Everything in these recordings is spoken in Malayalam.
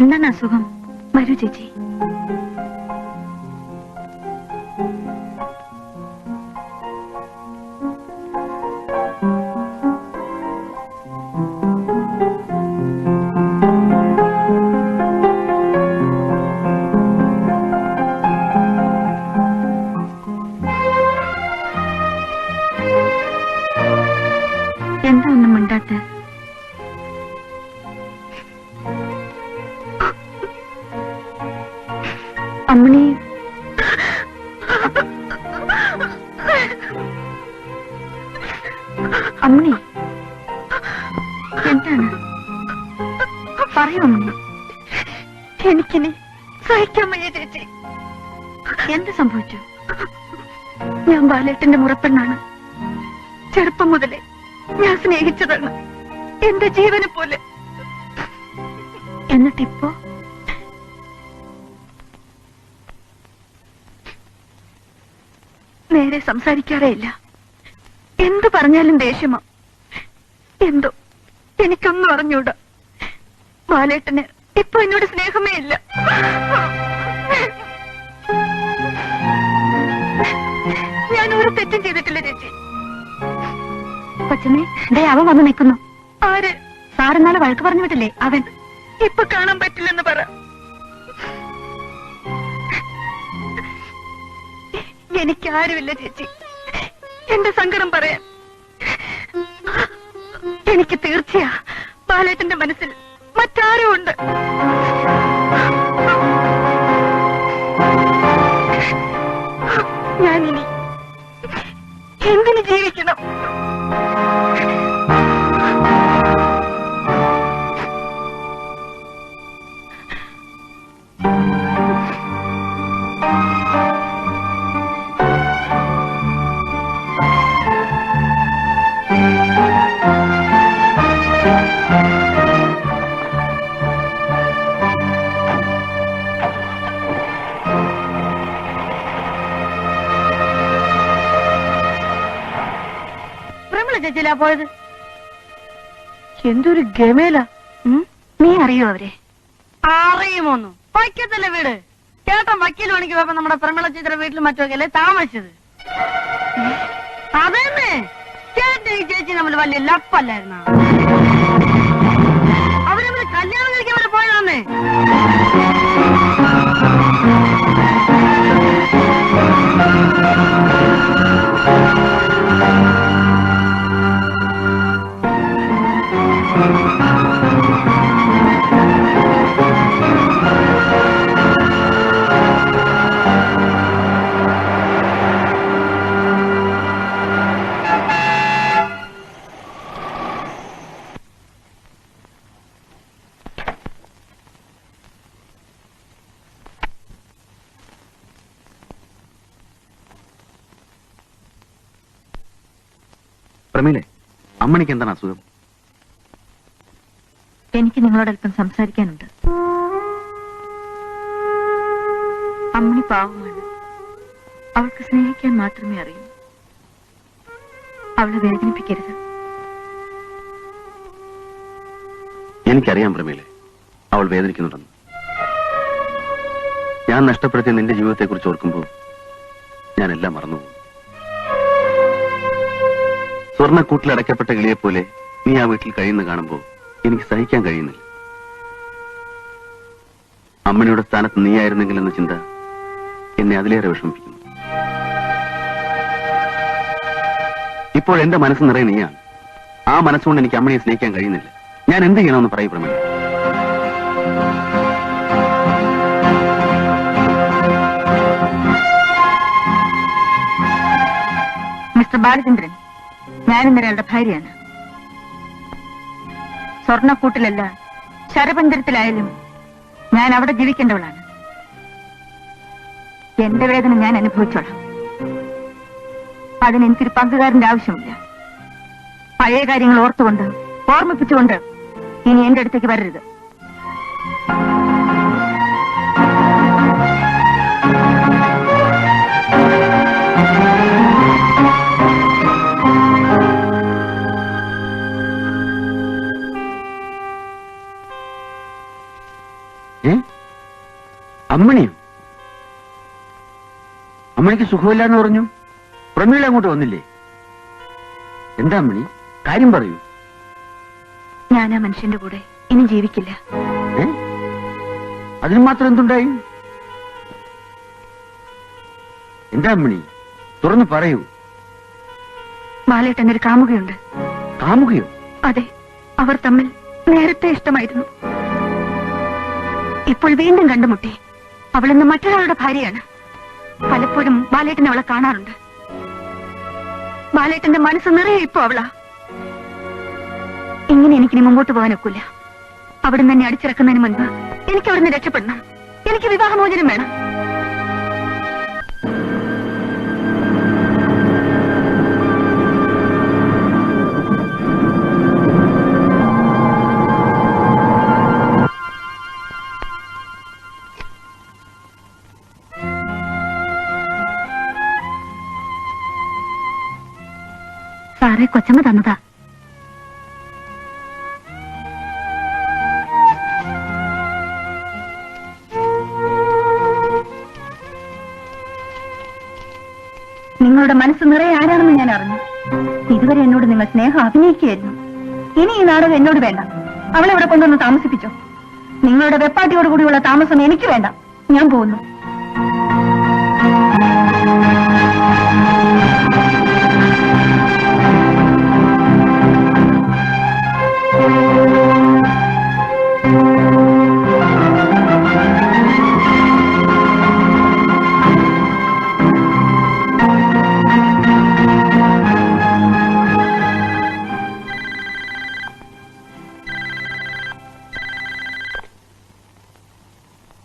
എന്താണ് അസുഖം? വരൂ ചേച്ചി. എന്താ ഒന്നും മിണ്ടാത്ത? അമ്മണി, അമ്മണി എന്താണ്? പറയൂ അമ്മണി. എനിക്കിനി സഹിക്കാൻ വയ്യ ചേച്ചി. എന്ത് സംഭവിച്ചു? ഞാൻ ബാലേട്ടന്റെ മുറപ്പെണ്ണാണ്. ചെറുപ്പം മുതലേ ഞാൻ സ്നേഹിച്ചതാണ്, എന്റെ ജീവനെ പോലെ. എന്നിട്ടിപ്പോ നേരെ സംസാരിക്കാറേ ഇല്ല. എന്തു പറഞ്ഞാലും ദേഷ്യമാ. എന്തോ എനിക്കൊന്നും അറിഞ്ഞൂടാ. ബാലേട്ടന് ഇപ്പൊ എന്നോട് സ്നേഹമേ ഇല്ല. ഞാൻ ഒരു തെറ്റും ചെയ്തിട്ടില്ല ചേച്ചി. കൊച്ചമ്മേ, ദേ അവൻ വന്ന് നിൽക്കുന്നു. ആര്? സാറിന്നാളെ വഴക്ക് പറഞ്ഞു വിട്ടില്ലേ അവൻ. ഇപ്പൊ കാണാൻ പറ്റില്ലെന്ന് പറ. എനിക്കാരുമില്ല ചേച്ചി എന്റെ സങ്കടം പറയാൻ. എനിക്ക് തീർച്ചയാ ബാലേട്ടന്റെ മനസ്സിൽ മറ്റാരോ ഉണ്ട്. ഞാനിനി എന്തിനു ജീവിക്കണം? ചേച്ചിയിലാ പോയത്. എന്തൊരു ഗമേല. നീ അറിയോ അവരെ? അറിയുമോന്നു? വൈക്കത്തല്ലേ വീട്. ചേട്ടൻ വക്കീൽ പണിക്ക് പോയപ്പോ നമ്മുടെ പ്രമിള ചേച്ചിയുടെ വീട്ടിൽ മറ്റൊക്കെയല്ലേ താമസിച്ചത്. അതന്നെ ചേട്ടൻ ഈ ചേച്ചി നമ്മൾ വലിയ ലപ്പല്ലായിരുന്ന. അവര് കല്യാണം കഴിക്കാൻ വരെ പോയതാന്നേ. പ്രമീലെ, അമ്മണിക്ക് എന്താണ് അസുഖം? എനിക്ക് നിങ്ങളോടൊപ്പം സംസാരിക്കാനുണ്ട്. അമ്മണി പാവമാണ്. അവൾക്ക് സ്നേഹിക്കാൻ മാത്രമേ അറിയൂ. അവളെ വേദനിപ്പിക്കരുത്. എനിക്കറിയാം പ്രമീലെ, അവൾ വേദനിക്കുന്നുണ്ടെന്ന്. ഞാൻ നഷ്ടപ്പെടുത്തിയ നിന്റെ ജീവിതത്തെക്കുറിച്ച് ഓർക്കുമ്പോൾ ഞാൻ എല്ലാം മറന്നുപോകും. സ്വർണ്ണക്കൂട്ടിലടയ്ക്കപ്പെട്ട കിളിയെപ്പോലെ നീ ആ വീട്ടിൽ കഴിയുന്ന കാണുമ്പോൾ എനിക്ക് സഹിക്കാൻ കഴിയുന്നില്ല. അമ്മണിയുടെ സ്ഥാനത്ത് നീയായിരുന്നെങ്കിൽ എന്ന ചിന്ത എന്നെ അതിലേറെ വിഷമിപ്പിക്കുന്നു. ഇപ്പോൾ എന്റെ മനസ്സ് നിറയെ നീയാണ്. ആ മനസ്സുകൊണ്ട് എനിക്ക് അമ്മണിയെ സ്നേഹിക്കാൻ കഴിയുന്നില്ല. ഞാൻ എന്ത് ചെയ്യണമെന്ന് പറയൂ പ്രമീല. മിസ്റ്റർ ബാലചന്ദ്രൻ, ഞാനിന്നലെ അയാളുടെ ഭാര്യയാണ്. സ്വർണ്ണക്കൂട്ടിലല്ല, ശരപഞ്ചരത്തിലായാലും ഞാൻ അവിടെ ജീവിക്കേണ്ടവളാണ്. എന്റെ വേദന ഞാൻ അനുഭവിച്ചോളാം. അതിന് എനിക്കൊരു പങ്കുകാരന്റെ ആവശ്യമില്ല. പഴയ കാര്യങ്ങൾ ഓർത്തുകൊണ്ട്, ഓർമ്മിപ്പിച്ചുകൊണ്ട് ഇനി എന്റെ അടുത്തേക്ക് വരരുത്. അമ്മണിയോ? അമ്മണിക്ക് സുഖമില്ലാന്ന് പറഞ്ഞു. പ്രമീള അങ്ങോട്ട് വന്നില്ലേ? എന്താ അമ്മണി, കാര്യം പറയൂ. ഞാൻ ആ മനുഷ്യന്റെ കൂടെ ഇനി ജീവിക്കില്ല. ഏ? അതിന് മാത്രം എന്തുണ്ടായി? എന്താ അമ്മണി, തുറന്നു പറയൂ. ബാലേട്ടനൊരു കാമുകയുണ്ട്. കാമുകയോ? അതെ, അവർ തമ്മിൽ നേരത്തെ ഇഷ്ടമായിരുന്നു. ഇപ്പോൾ വീണ്ടും കണ്ടുമുട്ടി. അവളിന്ന് മറ്റൊരാളുടെ ഭാര്യയാണ്. പലപ്പോഴും ബാലേട്ടൻ അവളെ കാണാറുണ്ട്. ബാലേട്ടന്റെ മനസ്സ് നിറയെ ഇപ്പൊ അവളാ. ഇങ്ങനെ എനിക്കിനി മുമ്പോട്ട് പോകാൻ ഒക്കില്ല. അവിടുന്ന് എന്നെ അടിച്ചിറക്കുന്നതിന് മുൻപ് എനിക്ക് അവിടുന്ന് രക്ഷപ്പെടണം. എനിക്ക് വിവാഹമോചനം വേണം. സാറേ, കൊച്ചമ്മ തന്നതാ. നിങ്ങളുടെ മനസ്സ് നിറയെ ആരാണെന്ന് ഞാൻ അറിഞ്ഞു. ഇതുവരെ എന്നോട് നിങ്ങൾ സ്നേഹം അഭിനയിക്കുകയായിരുന്നു. ഇനി ഈ നാടകം എന്നോട് വേണ്ട. അവളെ ഇവിടെ കൊണ്ടുവന്ന് താമസിപ്പിച്ചോ. നിങ്ങളുടെ വെപ്പാട്ടിയോടുകൂടിയുള്ള താമസം എനിക്ക് വേണ്ട. ഞാൻ പോകുന്നു.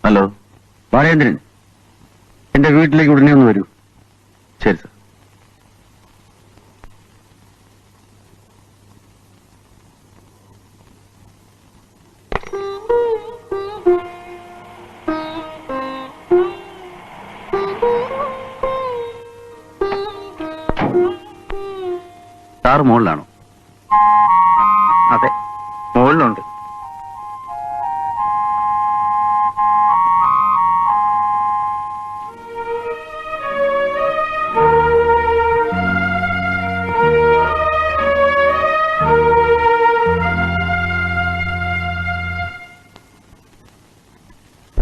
ഹലോ, ബാലേന്ദ്രൻ, എന്റെ വീട്ടിലേക്ക് ഉടനെ ഒന്ന് വരൂ. ശരി സർ. സാർ മുകളിലാണോ? അതെ, മുകളിലുണ്ട്.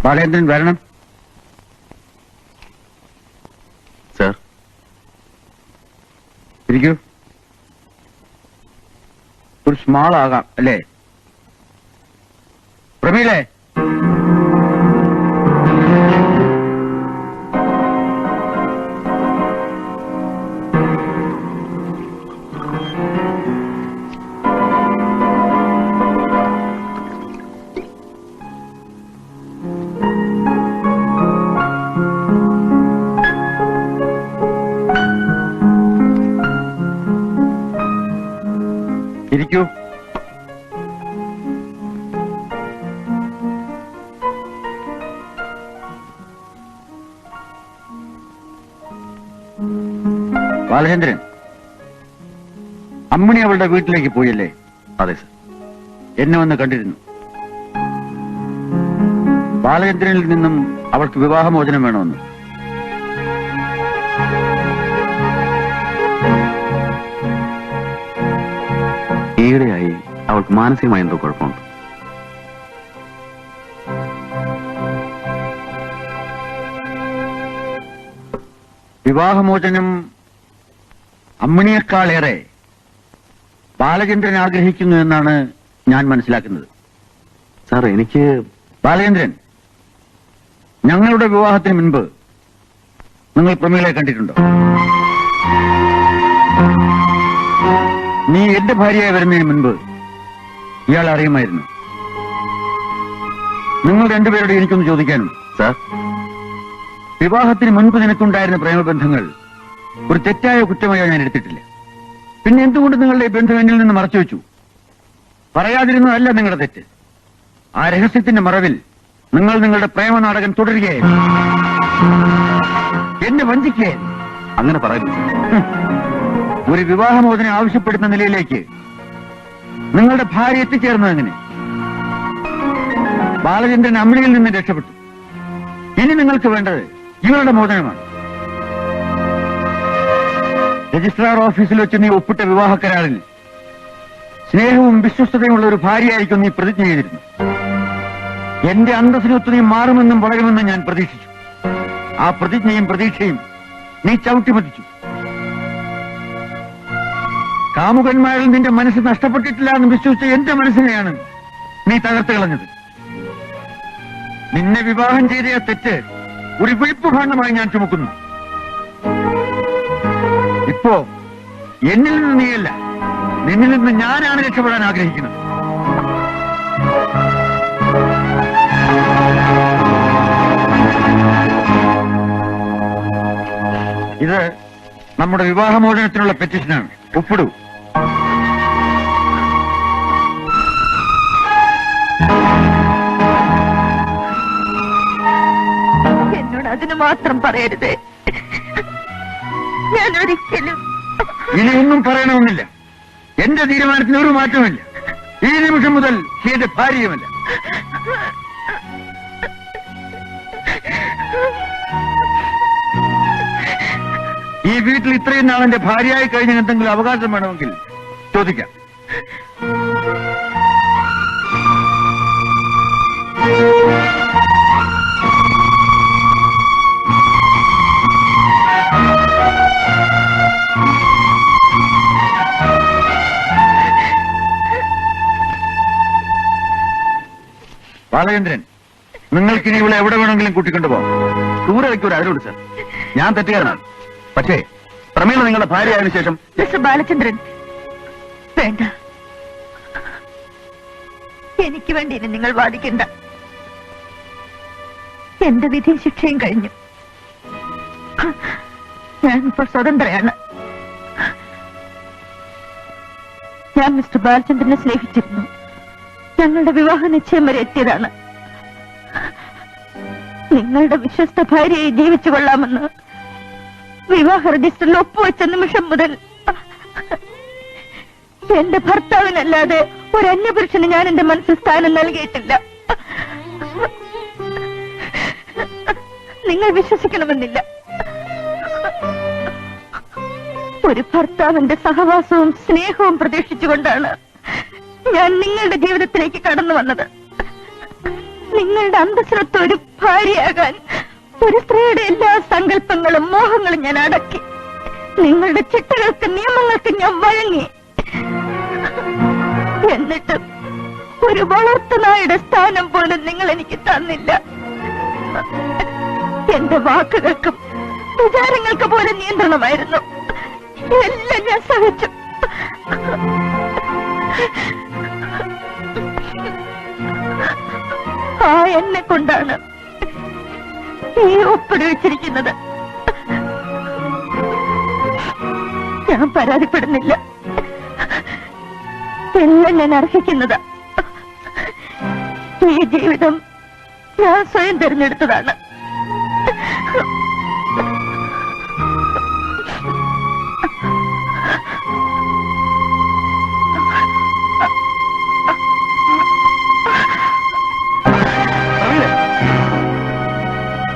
ബാലേന്ദ്രൻ വരണം. സർ. ഇരിക്കൂ. ഒരു സ്മാൾ ആകാം അല്ലേ? പ്രമീളേ, ഇരിക്കൂ. ബാലചന്ദ്രൻ, അമ്മിണി അവളുടെ വീട്ടിലേക്ക് പോയല്ലേ? അതെ സർ. എന്നെ വന്ന് കണ്ടിരുന്നു. ബാലചന്ദ്രനിൽ നിന്നും അവൾക്ക് വിവാഹമോചനം വേണമെന്ന്. ഈയിടെയായി അവൾക്ക് മാനസികമായ എന്തോ കുഴപ്പമുണ്ട്. വിവാഹമോചനം അമ്മിണിയേക്കാളേറെ ബാലചന്ദ്രൻ ആഗ്രഹിക്കുന്നു എന്നാണ് ഞാൻ മനസ്സിലാക്കുന്നത്. സാർ, എനിക്ക് ബാലചന്ദ്രൻ, ഞങ്ങളുടെ വിവാഹത്തിന് മുൻപ് നിങ്ങൾ പ്രമീളയെ കണ്ടിട്ടുണ്ടോ? നീ എന്റെ ഭാര്യയായി വരുന്നതിന് മുൻപ് ഇയാൾ അറിയുമായിരുന്നു. നിങ്ങൾ രണ്ടുപേരോട് എനിക്കൊന്ന് ചോദിക്കാനുണ്ട്. സാർ, വിവാഹത്തിന് മുൻപ് നിനക്കുണ്ടായിരുന്ന പ്രേമബന്ധങ്ങൾ ഒരു തെറ്റായ കുറ്റമായോ ഞാൻ എടുത്തിട്ടില്ല. പിന്നെ എന്തുകൊണ്ട് നിങ്ങളുടെ ഈ ബന്ധം എന്നിൽ നിന്ന് മറച്ചു വെച്ചു? പറയാതിരുന്നതല്ല നിങ്ങളുടെ തെറ്റ്. ആ രഹസ്യത്തിന്റെ മറവിൽ നിങ്ങൾ നിങ്ങളുടെ പ്രേമനാടകം തുടരുകയായിരുന്നു. എന്നെ വഞ്ചിക്കുകയായിരുന്നു. അങ്ങനെ പറയുന്നു. ഒരു വിവാഹമോചനം ആവശ്യപ്പെടുന്ന നിലയിലേക്ക് നിങ്ങളുടെ ഭാര്യ എത്തിച്ചേർന്നത് എങ്ങനെ? ബാലചന്ദ്രൻ അമ്മിണിയിൽ നിന്ന് രക്ഷപ്പെട്ടു. ഇനി നിങ്ങൾക്ക് വേണ്ടത് ഇവരുടെ മോചനമാണ്. രജിസ്ട്രാർ ഓഫീസിൽ വെച്ച് നീ ഒപ്പിട്ട വിവാഹ കരാറിൽ സ്നേഹവും വിശ്വസ്തതയുമുള്ള ഒരു ഭാര്യയായിരിക്കും നീ പ്രതിജ്ഞ ചെയ്തിരുന്നു. എന്റെ അന്തസ്സിനൊത്ത് നീ മാറുമെന്നും വളരുമെന്നും ഞാൻ പ്രതീക്ഷിച്ചു. ആ പ്രതിജ്ഞയും പ്രതീക്ഷയും നീ ചവിട്ടിമതിച്ചു. കാമുകന്മാരിൽ നിന്റെ മനസ്സ് നഷ്ടപ്പെട്ടിട്ടില്ല എന്ന് വിശ്വസിച്ച എന്റെ മനസ്സിനെയാണ് നീ തകർത്ത് കളഞ്ഞത്. നിന്നെ വിവാഹം ചെയ്ത ആ തെറ്റ് ഒരു വിളിപ്പ് ഭാണ്ഡമായി ഞാൻ ചുമക്കുന്നു. ഇപ്പോ എന്നിൽ നിന്ന് നീയല്ല, നിന്നിൽ നിന്ന് ഞാനാണ് രക്ഷപ്പെടാൻ ആഗ്രഹിക്കുന്നത്. ഇത് നമ്മുടെ വിവാഹമോചനത്തിനുള്ള പെറ്റീഷനാണ്. ഒപ്പിടൂ. എന്നോട് അതിന് മാത്രം പറയരുതേ. ഞാൻ ഒരിക്കലും ഇനിയൊന്നും പറയണമെന്നില്ല. എന്റെ തീരുമാനത്തിന് ഒരു മാറ്റമില്ല. ഈ നിമിഷം മുതൽ എന്റെ ഭാര്യയുമല്ല. ഈ വീട്ടിൽ ഇത്രയും നാൾ എന്റെ ഭാര്യയായി കഴിഞ്ഞ എന്തെങ്കിലും അവകാശം വേണമെങ്കിൽ ചോദിക്കാം. ബാലചന്ദ്രൻ, നിങ്ങൾക്കിനി ഇവിടെ എവിടെ വേണമെങ്കിലും കൂട്ടിക്കൊണ്ടുപോകാം. ദൂരെ വയ്ക്കൂർ അതിനോട് സാർ. ഞാൻ തെറ്റുകാരനാണ്. പക്ഷേ പ്രമീള നിങ്ങളുടെ ഭാര്യയായതിനു ശേഷം മിസ്റ്റർ ബാലചന്ദ്രൻ, വേണ്ട. എനിക്ക് വേണ്ടി ഇനി നിങ്ങൾ വാദിക്കണ്ട. എന്റെ വിധിയും ശിക്ഷയും കഴിഞ്ഞു. ഞാൻ ഇപ്പോൾ സ്വതന്ത്രയാണ്. ഞാൻ മിസ്റ്റർ ബാലചന്ദ്രനെ സ്നേഹിച്ചിരുന്നു. ഞങ്ങളുടെ വിവാഹ നിശ്ചയം വരെ എത്തിയതാണ്. നിങ്ങളുടെ വിശ്വസ്ത ഭാര്യയെ ജീവിച്ചു കൊള്ളാമെന്ന് വിവാഹ രജിസ്റ്ററിൽ ഒപ്പുവെച്ച നിമിഷം മുതൽ എന്റെ ഭർത്താവിനല്ലാതെ ഒരു അന്യപുരുഷന് ഞാൻ എന്റെ മനസ്സിൽ സ്ഥാനം നൽകിയിട്ടില്ല. നിങ്ങൾ വിശ്വസിക്കണമെന്നില്ല. ഒരു ഭർത്താവിന്റെ സഹവാസവും സ്നേഹവും പ്രതീക്ഷിച്ചുകൊണ്ടാണ് ഞാൻ നിങ്ങളുടെ ജീവിതത്തിലേക്ക് കടന്നു വന്നത്. നിങ്ങളുടെ അന്തസ്സിനൊത്ത ഒരു ഭാര്യയാകാൻ ഒരു സ്ത്രീയുടെ എല്ലാ സങ്കല്പങ്ങളും മോഹങ്ങളും ഞാൻ അടക്കി. നിങ്ങളുടെ ചിട്ടകൾക്ക് നിയമങ്ങൾക്ക് ഞാൻ വഴങ്ങി. എന്നിട്ട് ഒരു വളർത്തുനായുടെ സ്ഥാനം പോലും നിങ്ങൾ എനിക്ക് തന്നില്ല. എന്റെ വാക്കുകൾക്കും വിചാരങ്ങൾക്ക് പോലും നിയന്ത്രണമായിരുന്നു. എല്ലാം ഞാൻ സഹിച്ചു. ആ എന്നെ കൊണ്ടാണ് ഈ ഒപ്പിടി വെച്ചിരിക്കുന്നത്. ഞാൻ പരാതിപ്പെടുന്നില്ല. എല്ലാം ഞാൻ അർഹിക്കുന്നത്. ഈ ജീവിതം ഞാൻ സ്വയം തിരഞ്ഞെടുത്തതാണ്.